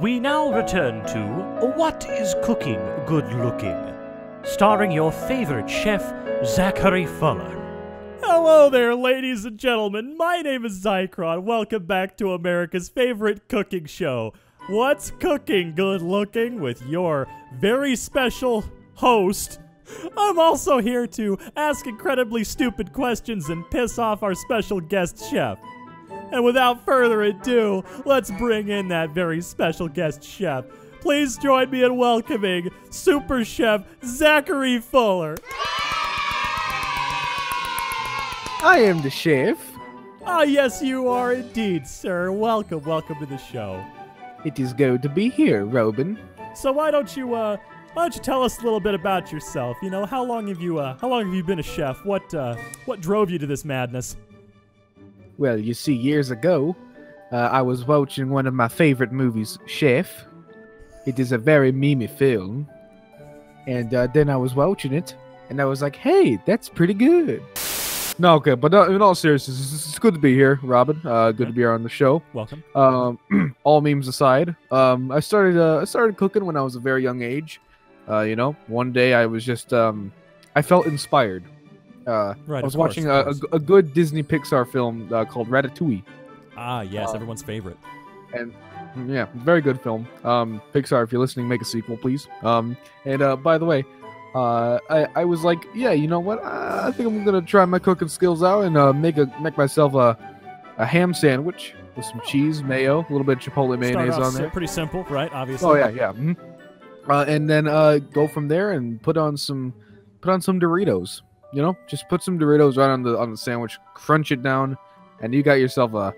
We now return to What is Cooking Good Looking? Starring your favorite chef, Zachary Fuller. Hello there, ladies and gentlemen. My name is Xycron. Welcome back to America's favorite cooking show, What's Cooking Good Looking, with your very special host. I'm also here to ask incredibly stupid questions and piss off our special guest chef. And without further ado, let's bring in that very special guest chef. Please join me in welcoming Super Chef Zachary Fuller. I am the chef. Ah, yes, you are indeed, sir. Welcome to the show. It is good to be here, Robin. So why don't you tell us a little bit about yourself? You know, how long have you been a chef? What drove you to this madness? Well, you see, years ago, I was watching one of my favorite movies, Chef. It is a very memey film. And then I was watching it, and I was like, hey, that's pretty good. No, okay, but in all seriousness, it's good to be here, Robin. Good to be here on the show. Welcome. All memes aside, I started cooking when I was a very young age. You know, one day I was just, I felt inspired. Right, I was watching a good Disney Pixar film called Ratatouille. Ah, yes, everyone's favorite. And yeah, very good film. Pixar, if you're listening, make a sequel, please. And by the way, I was like, yeah, you know what? I think I'm gonna try my cooking skills out and make myself a ham sandwich with some cheese, mayo, a little bit of chipotle mayonnaise on there. Pretty simple, right? Obviously. Oh yeah, yeah. Mm-hmm. And then go from there and put on some Doritos. You know, just put some Doritos right on the sandwich, crunch it down, and you got yourself a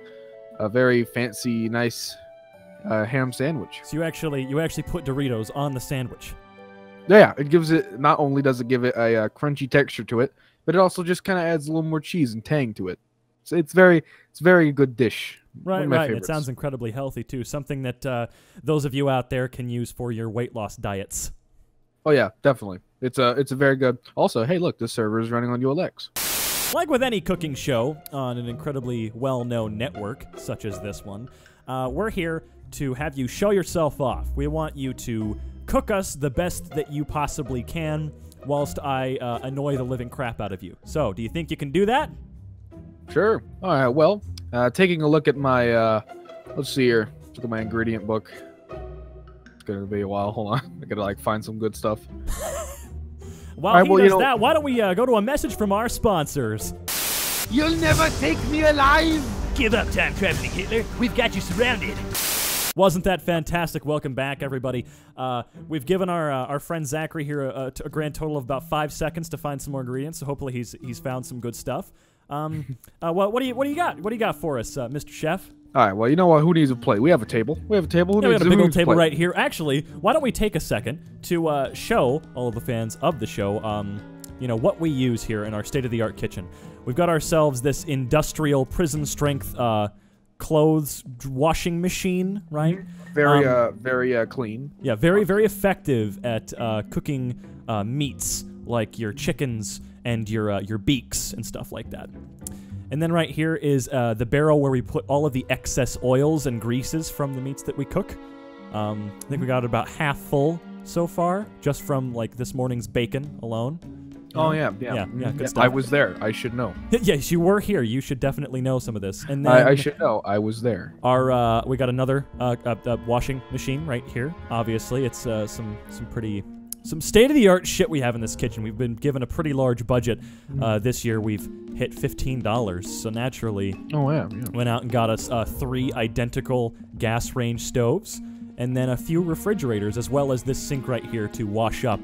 very fancy, nice ham sandwich. So you actually put Doritos on the sandwich. Yeah, it gives it, not only does it give it a crunchy texture to it, but it also just kind of adds a little more cheese and tang to it. So it's very good dish. Right, right. It sounds incredibly healthy too. Something that those of you out there can use for your weight loss diets. Oh yeah, definitely. It's a very good. Also, hey, look, this server is running on ULX. Like with any cooking show on an incredibly well-known network such as this one, we're here to have you show yourself off. We want you to cook us the best that you possibly can, whilst I annoy the living crap out of you. So, do you think you can do that? Sure. All right. Well, taking a look at my, let's see here. Look at my ingredient book. It's gonna be a while. Hold on. I gotta find some good stuff. While he does that, why don't we go to a message from our sponsors? You'll never take me alive! Give up, time-traveling Hitler. We've got you surrounded. Wasn't that fantastic? Welcome back, everybody. We've given our friend Zachary here a grand total of about 5 seconds to find some more ingredients, so hopefully he's found some good stuff. What do you got? What do you got for us, Mr. Chef? All right, well, you know what? Who needs a plate? We have a table. We have a table. We got a big old table right here. Actually, why don't we take a second to show all of the fans of the show, you know, what we use here in our state-of-the-art kitchen. We've got ourselves this industrial prison-strength clothes washing machine, right? Very clean. Yeah, very effective at cooking meats like your chickens and your beaks and stuff like that. And then right here is the barrel where we put all of the excess oils and greases from the meats that we cook. I think we got it about half full so far, just from this morning's bacon alone. Oh yeah, good stuff. I was there. I should know. Yes, you were here. You should definitely know some of this. And then I should know. I was there. We got another washing machine right here. Obviously, it's some state-of-the-art shit we have in this kitchen. We've been given a pretty large budget. This year we've hit $15, so naturally went out and got us 3 identical gas range stoves, and then a few refrigerators, as well as this sink right here to wash up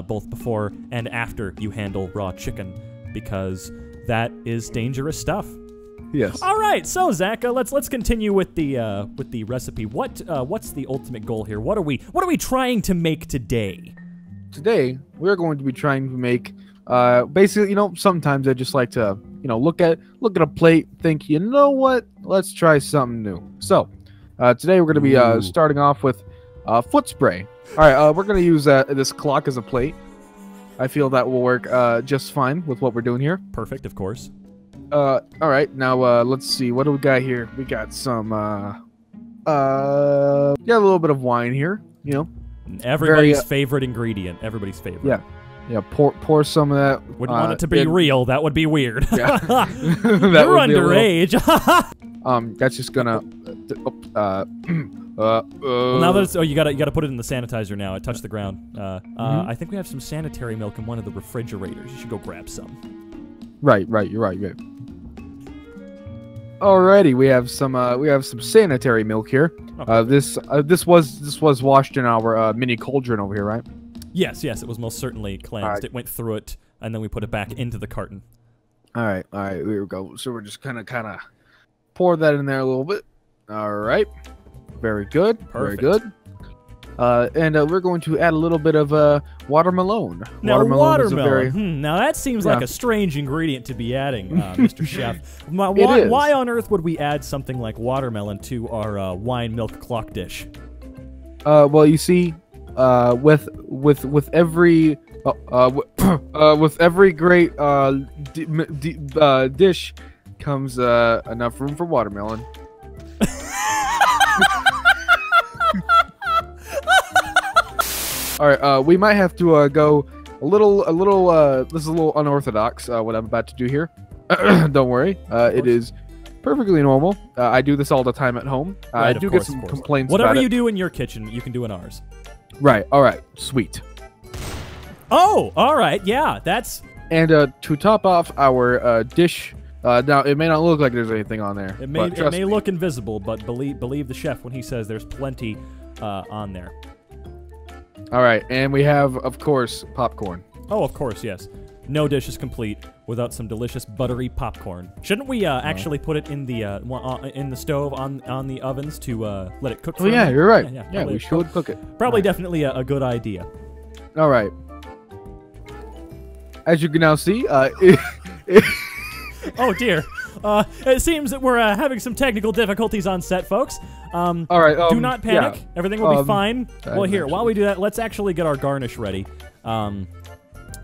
both before and after you handle raw chicken, because that is dangerous stuff. Yes. All right, so Zach, let's continue with the recipe. What's the ultimate goal here? What are we trying to make today? Today, we're going to be trying to make, basically, you know, sometimes I just like to, you know, look at a plate, think, you know what, let's try something new. So, today we're going to be starting off with foot spray. All right, we're going to use this clock as a plate. I feel that will work just fine with what we're doing here. Perfect, of course. All right, now let's see, what do we got here? We got some, a little bit of wine here. You know, everybody's favorite ingredient. Everybody's favorite. Yeah. Yeah, pour some of that. Wouldn't want it to be real. That would be weird. Yeah. You're underage. That's just gonna. Well, now that it's, you gotta put it in the sanitizer now. It touched the ground. I think we have some sanitary milk in one of the refrigerators. You should go grab some. Right. You're right. Alrighty, we have some sanitary milk here. Okay. This was washed in our mini cauldron over here, right? Yes, it was most certainly cleansed. Right. It went through it, and then we put it back into the carton. All right, here we go. So we're just kind of pour that in there a little bit. All right, very good, perfect. Very good. And we're going to add a little bit of watermelon. Now, watermelon. Now that seems like a strange ingredient to be adding, Mr. Chef. Why on earth would we add something like watermelon to our wine milk clock dish? Well, you see, with every with every great dish comes enough room for watermelon. All right, we might have to go a little. This is a little unorthodox. What I'm about to do here. Don't worry, it is perfectly normal. I do this all the time at home. Right, I do get some complaints. Whatever about you do in your kitchen, you can do in ours. Right. All right. Sweet. Oh, all right. Yeah, that's. And to top off our dish. Now it may not look like there's anything on there. It may look invisible, but believe the chef when he says there's plenty on there. All right, and we have, of course, popcorn. Oh, of course, yes. No dish is complete without some delicious buttery popcorn. Shouldn't we actually put it in the stove on the ovens to let it cook? Oh yeah, you're right. Yeah, we should cook it. Probably, definitely a good idea. All right. As you can now see, oh dear. It seems that we're having some technical difficulties on set, folks. All right. Do not panic. Yeah. Everything will be fine. Well, here, while we do that, let's actually get our garnish ready,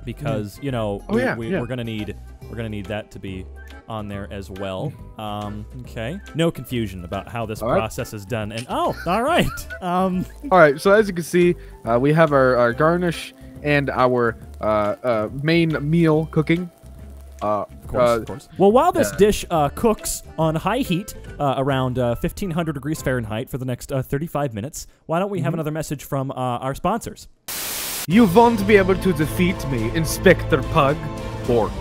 because we're gonna need that to be on there as well. Okay. No confusion about how this process is done. And all right. All right. So as you can see, we have our garnish and our main meal cooking. Of course. Well, while this dish cooks on high heat, around 1500 degrees Fahrenheit for the next 35 minutes, why don't we have another message from our sponsors? You won't be able to defeat me, Inspector Pug. Bork.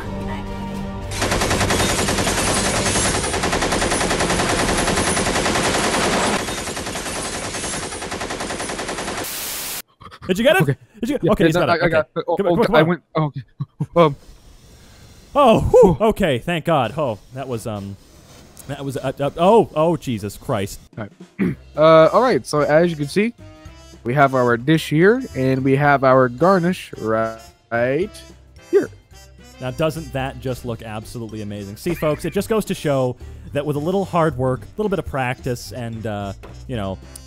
Did you get it? Okay. Did you? Okay, he's got it. I got it. Come on. I went. Okay. Oh, okay. Thank God. Oh, that was oh, Jesus Christ. All right. All right. So as you can see, we have our dish here, and we have our garnish right here. Now, doesn't that just look absolutely amazing? See, folks, it just goes to show that with a little hard work, a little bit of practice, and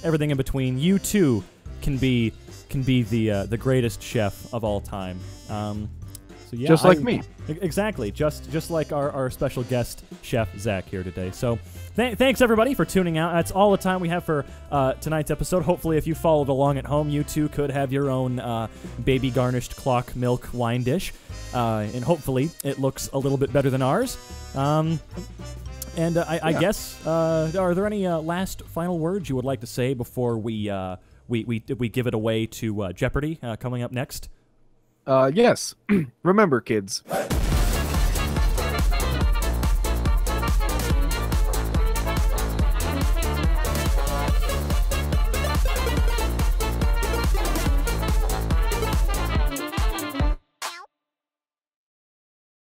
everything in between, you too can be the greatest chef of all time. So yeah, just like me. Exactly. Just like our special guest chef Zach here today. So thanks everybody for tuning out. That's all the time we have for tonight's episode. Hopefully, if you followed along at home, you too could have your own baby garnished clock milk wine dish, and hopefully it looks a little bit better than ours. I guess are there any last final words you would like to say before we give it away to Jeopardy coming up next? Yes. Remember, kids.